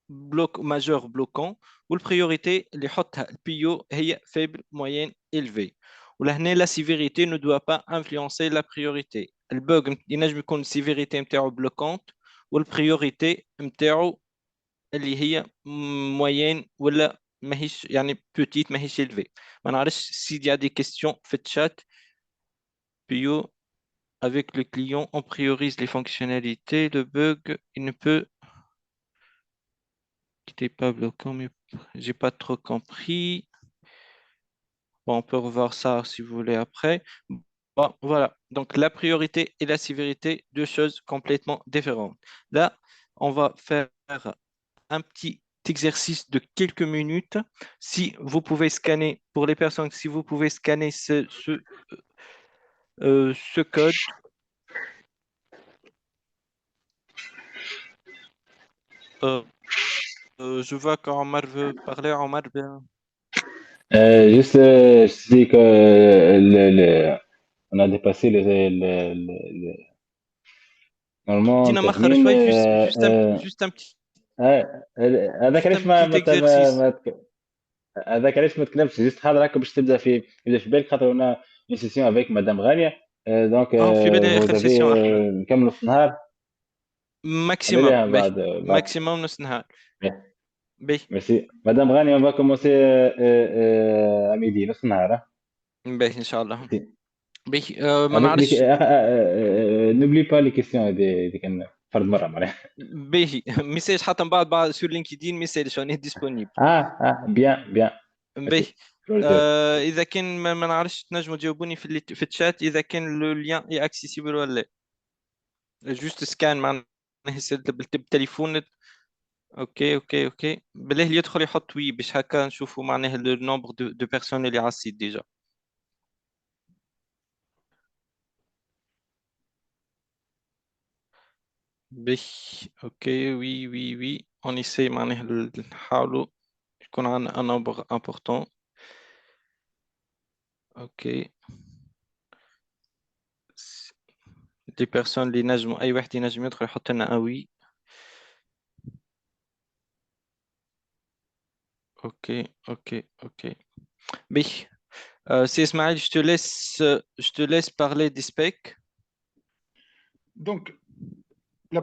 بلوك ماجور بلوكون، والبريوريتي اللي يحطها البيو هي فيبل موين إلفي. ولهنا لا سيفيريتي نو دوا با انفلونسي لا بريوريتي. البوغ ينجم يكون السيفيريتي نتاعو بلوكونت والبريوريتي نتاعو اللي هي موين ولا ماهيش يعني بوتيت ماهيش إلفي. ما نعرفش s'il y a des questions في الشات. PO avec le client on priorise les fonctionnalités, le bug il ne peut quitter pas bloquant mais j'ai pas trop compris. Bon, on peut revoir ça si vous voulez après. Bon, voilà. Donc, la priorité et la sévérité, deux choses complètement différentes. Là, on va faire un petit exercice de quelques minutes. Si vous pouvez scanner, pour les personnes, si vous pouvez scanner ce code. Euh, je vois qu'Omar veut parler. Omar, bien. Juste, je dis que on a dépassé normalement Dina Makhar termine. Chouaï, juste un petit, هذاك juste un علاش ما petit ما ما exercice. ما هذاك علاش ما تكلمش جست حاضر هكا باش تبدا في بالك خاطر انا اون سيسيون افيك مدام غاليه دونك في بالي آخر فوز افي سيسيون احنا. نكملوا في النهار ماكسيموم خليها باهي. بعد ماكسيموم نص نهار. باهي. ميرسي مدام غاني on va commencer à midi نص النهار باهي ان شاء الله. ميرسي باهي ما avec les نعرفش. n'oublie pas les questions اللي كان فرد مره معناها باهي ميساج حتى من بعد سور لينكدين ميساج راني ديسپونيبل. bien باهي. ميرسي جو اذا كان ما نعرفش تنجموا تجاوبوني في الشات اذا كان لو ليان اي اكسيسيبل ولا لا. جوست سكان معناها بالتليفون. اوكي بالله اللي يدخل يحط وي باش هكا نشوفوا معناها لو نومبر دو بيرسون اللي على السيت ديجا. باهي. اوكي وي اون ايساي معناها نحاولوا يكون عندنا ان نومبر امبورطون. اوكي دي بيرسون اللي نجموا اي واحد ينجم يدخل يحط لنا اوي. اوكي باهي. سي اسماعيل je te laisse parler des specs. Donc, la,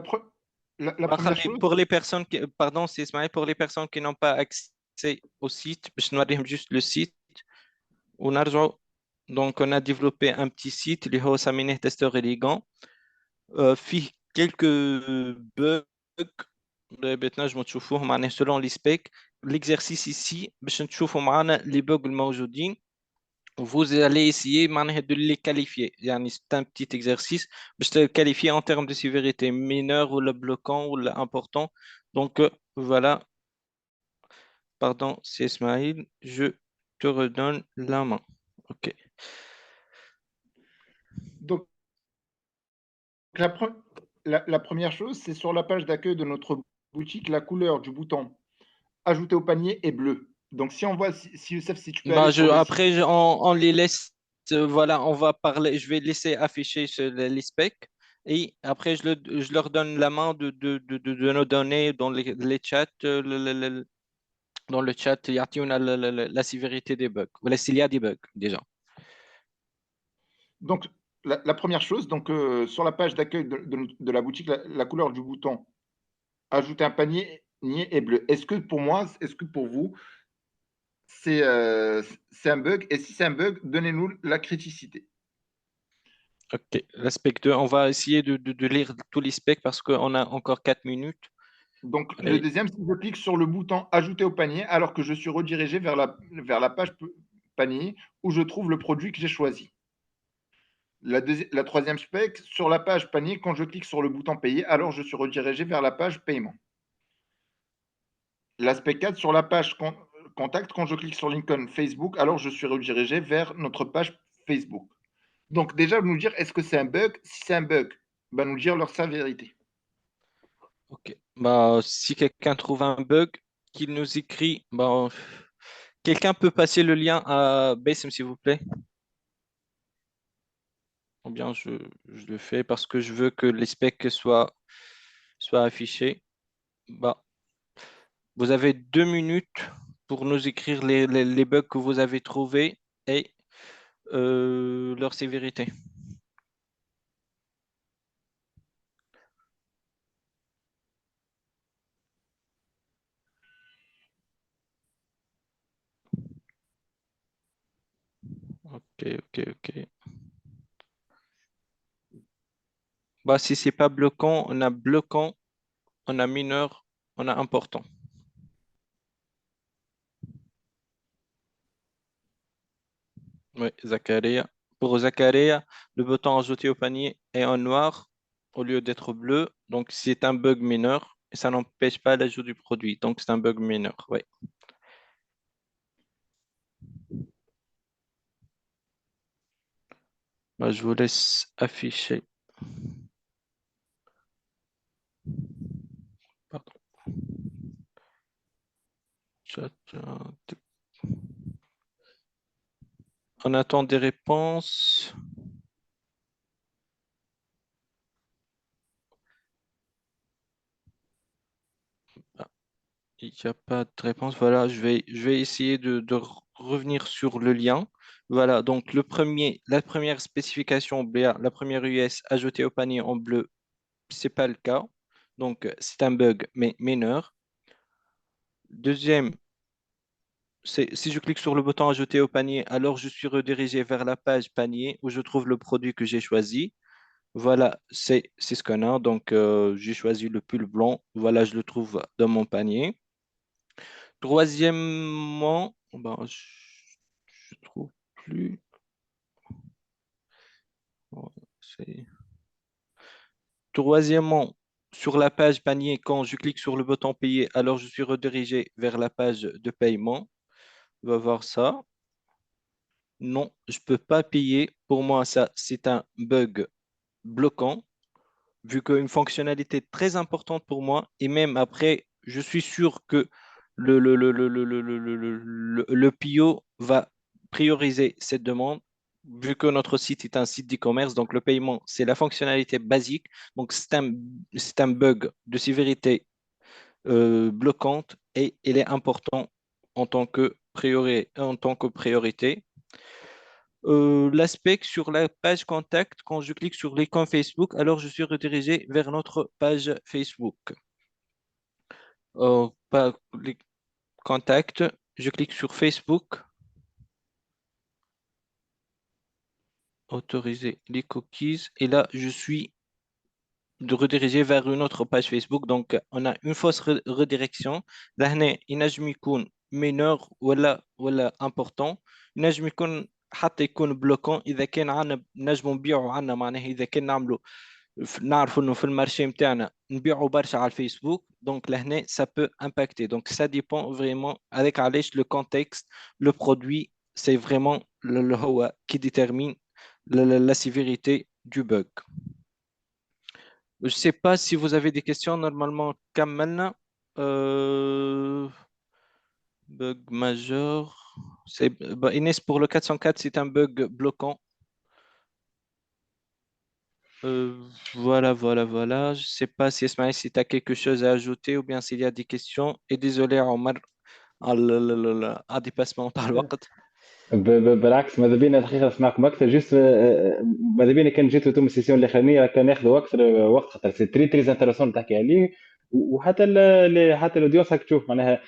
la première chose. Pour les personnes qui, pardon, c'est Ismaël, pour les personnes qui n'ont pas accès au site, je نوريهم juste le site ونرجعوا. Donc, on a développé un petit site اللي هو سميناه تستور إليغون. فيه quelques bugs بتنجموا تشوفوهم معناها selon les specs. L'exercice ici باش نشوفوا معنا les bugs الموجودين. Vous allez essayer معناها de les qualifier. يعني c'est un petit exercice باش te qualifier en termes de sévérité mineur ou le bloquant ou l'important. Donc voilà, pardon, c'est Ismail, je te redonne la main. Ok. Donc, la première chose, c'est sur la page d'accueil de notre boutique, la couleur du bouton ajouter au panier est bleu. Donc, si on voit, si Youssef, si tu peux aller sur le Après, site. on les laisse, voilà, on va parler, je vais laisser afficher les specs et après, je leur donne la main de nous donner dans les chats, dans le chat, il y a la sévérité des bugs. Voilà, s'il y a des bugs déjà. Donc, la première chose, donc, sur la page d'accueil de la boutique, la couleur du bouton ajouter un panier est bleu. Est-ce que pour moi, est-ce que pour vous, c'est un bug? Et si c'est un bug, donnez-nous la criticité. Ok, l'aspect 2, on va essayer de lire tous les specs parce qu'on a encore 4 minutes. Donc, Allez. le deuxième, si je clique sur le bouton ajouter au panier, alors que je suis redirigé vers la page panier où je trouve le produit que j'ai choisi. La troisième spec, sur la page panier, quand je clique sur le bouton payer, alors je suis redirigé vers la page paiement. L'aspect 4, sur la page contact, quand je clique sur l'icône Facebook, alors je suis redirigé vers notre page Facebook. Donc déjà, nous dire est-ce que c'est un bug? Si c'est un bug, bah, nous dire leur sa vérité. Ok. Si quelqu'un trouve un bug, qu'il nous écrit. Bon, quelqu'un peut passer le lien à Bassem, s'il vous plaît? Ou bien je le fais parce que je veux que les specs soient affichés. Bah, vous avez 2 minutes pour nous écrire les bugs que vous avez trouvés et leur sévérité. Ok, ok, ok. Bah, si c'est pas bloquant, on a mineur, on a important. Oui, Zakaria. Pour Zakaria, le bouton ajouté au panier est en noir au lieu d'être bleu. Donc, c'est un bug mineur et ça n'empêche pas l'ajout du produit. Donc, c'est un bug mineur. Oui. Bah, je vous laisse afficher. Pardon. On attend des réponses. Ah, il n'y a pas de réponse. Voilà, je vais essayer de revenir sur le lien. Voilà, donc la première spécification BA, la première US ajoutée au panier en bleu, c'est pas le cas. Donc, c'est un bug, mais mineur. Deuxième, si je clique sur le bouton ajouter au panier, alors je suis redirigé vers la page panier où je trouve le produit que j'ai choisi. Voilà, c'est ce qu'on a. Donc, j'ai choisi le pull blanc. Voilà, je le trouve dans mon panier. Troisièmement, ben, je trouve plus. Bon, c'est- Troisièmement, sur la page panier, quand je clique sur le bouton payer, alors je suis redirigé vers la page de paiement. On va voir ça. Non, je peux pas payer. Pour moi, ça, c'est un bug bloquant, vu qu'une fonctionnalité très importante pour moi, et même après, je suis sûr que le PIO va prioriser cette demande, vu que notre site est un site d'e-commerce, donc le paiement, c'est la fonctionnalité basique, donc c'est un bug de sévérité bloquante et il est important en tant que priorité. L'aspect sur la page contact, quand je clique sur l'icône Facebook, alors je suis redirigé vers notre page Facebook. Pas les contacts, je clique sur Facebook, autoriser les cookies, et là, je suis de rediriger vers une autre page Facebook. Donc, on a une fausse redirection. لهنا ينجم يكون mineur ولا important. ينجم يكون حتى يكون بلوكون اذا كان عندنا نجم نبيعوا عندنا معناها اذا كان نعملوا نعرف انه في المارشي نتاعنا نبيعوا برشا على الفيسبوك دونك لهنا ça peut impacter donc ça dépend vraiment avec علاش le contexte le produit c'est vraiment هو qui détermine la sévérité du bug. Je ne sais pas si vous avez des questions. Normalement, Kamalna, bug majeur. Bah, Inès, pour le 404, c'est un bug bloquant. Voilà, voilà, voilà. Je ne sais pas si Esmaël, si tu as quelque chose à ajouter ou bien s'il y a des questions. Et désolé, Omar, à dépassement par le وقت. بالعكس ماذا بينا الحقيقه نسمعكم اكثر جست ماذا بينا كان جيتوا انتم السيسيون الاخرانيه كان ياخذوا اكثر وقت خاطر سي تري تري انتريسون تحكي عليه وحتى حتى الاودينس راك تشوف معناها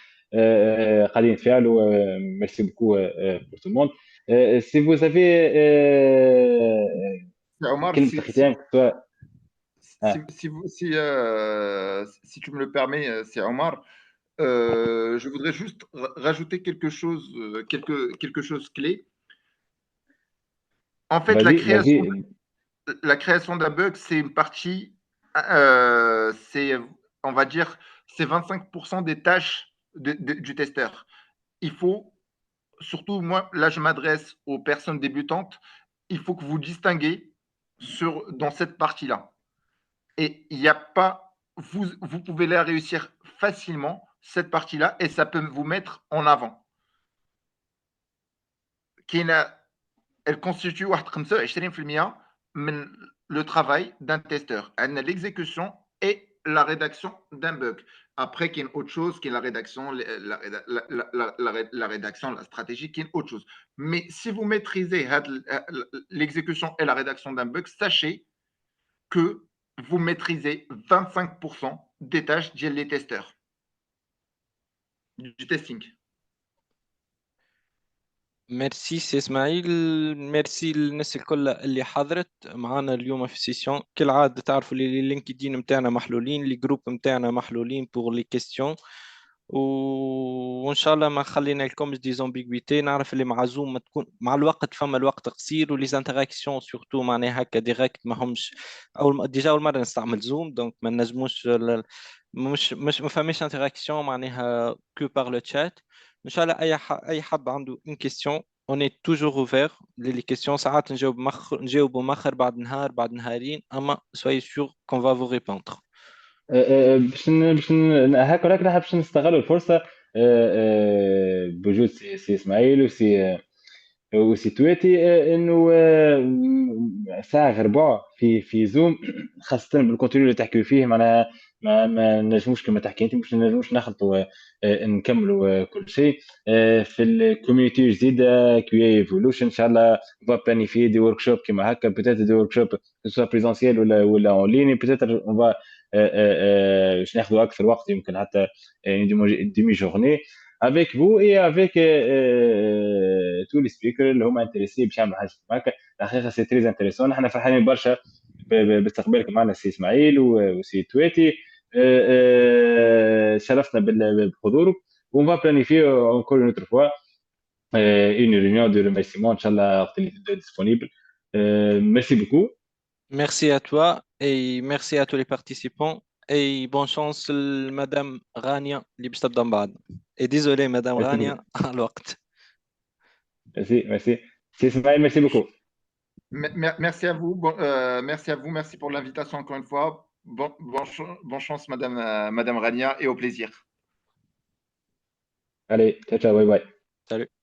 قاعدين يتفاعلوا ميرسي بوكو بور تو موند سي فو سافي Omar, كلمه الختام سواء si tu me le permets, c'est Omar. Je voudrais juste rajouter quelque chose clé. En fait, vas-y vas-y la création d'un bug, c'est une partie, c'est, on va dire, c'est 25% des tâches du testeur. Il faut, surtout moi, là, je m'adresse aux personnes débutantes, il faut que vous distinguez dans cette partie-là. Et il n'y a pas, vous pouvez la réussir facilement cette partie-là et ça peut vous mettre en avant. Elle constitue 25% le travail d'un testeur. Elle a l'exécution et la rédaction d'un bug. Après, il y a une autre chose qui est la rédaction, la rédaction, la stratégie, qui est une autre chose. Mais si vous maîtrisez l'exécution et la rédaction d'un bug, sachez que vous maîtrisez 25% des tâches des testeurs, du testing. ميرسي سي اسماعيل. ميرسي للناس الكل اللي حضرت معنا اليوم في السيسيون. كالعادة تعرفوا اللي اللينكدين متاعنا محلولين، لي جروب متاعنا محلولين بور لي كيستيون، وان شاء الله ما خلينا لكم دي زومبيغويتي. نعرف اللي مع زوم ما تكون مع الوقت فما الوقت قصير، ولي زانتراكسيون سورتو معناها هكا ديريكت ما همش ديجا اول مره نستعمل زوم، دونك ما نجموش مش ما فماش انتراكسيون معناها كو بار لو تشات. ان شاء الله اي حد عنده اون كيستيون اون اي توجور اوفير لي كيستيون. ساعات نجاوبوا مخر بعد نهار بعد نهارين، اما سوي سور كون فا فو ريبوندر. باش هكا ولا كده باش نستغلوا الفرصه بوجود سي اسماعيل وسي تويتي انه ساعه غير ربع في زوم خاصه بالكونتينيو اللي تحكيو فيه معناها ما نجموش كما تحكي انت مش نجموش نخلطوا نكملوا كل شيء في الكوميونيتي الجديده كيو ايفولوشن. ان شاء الله فا بلانيفي دي ورك شوب كيما هكا، بوتيت دي ورك شوب سواء بريزونسيال ولا اون ليني، بوتيت اون فا باش ناخذوا اكثر وقت، يمكن حتى ديمي جورني avec vous et avec tous les speakers اللي هما انتريسي باش يعملوا حاجه هكا. الحقيقه سي تري انتريسون، نحن فرحانين برشا باستقبالكم معنا سي اسماعيل وسي تويتي. شرفنا بحضورك. on va planifier encore une autre fois une réunion de remerciement ان شاء الله وقت اللي تبدا disponible. merci beaucoup. Merci à toi et merci à tous les participants. Et bonne chance, Madame Rania, اللي باش تبدا من بعد. Et désolé, Madame merci Rania, beaucoup. على الوقت. merci سي اسماعيل. merci beaucoup. Merci à vous. Merci pour l'invitation encore une fois. Bonne chance, Madame Rania, et au plaisir. Allez, ciao, ciao, bye bye. Salut.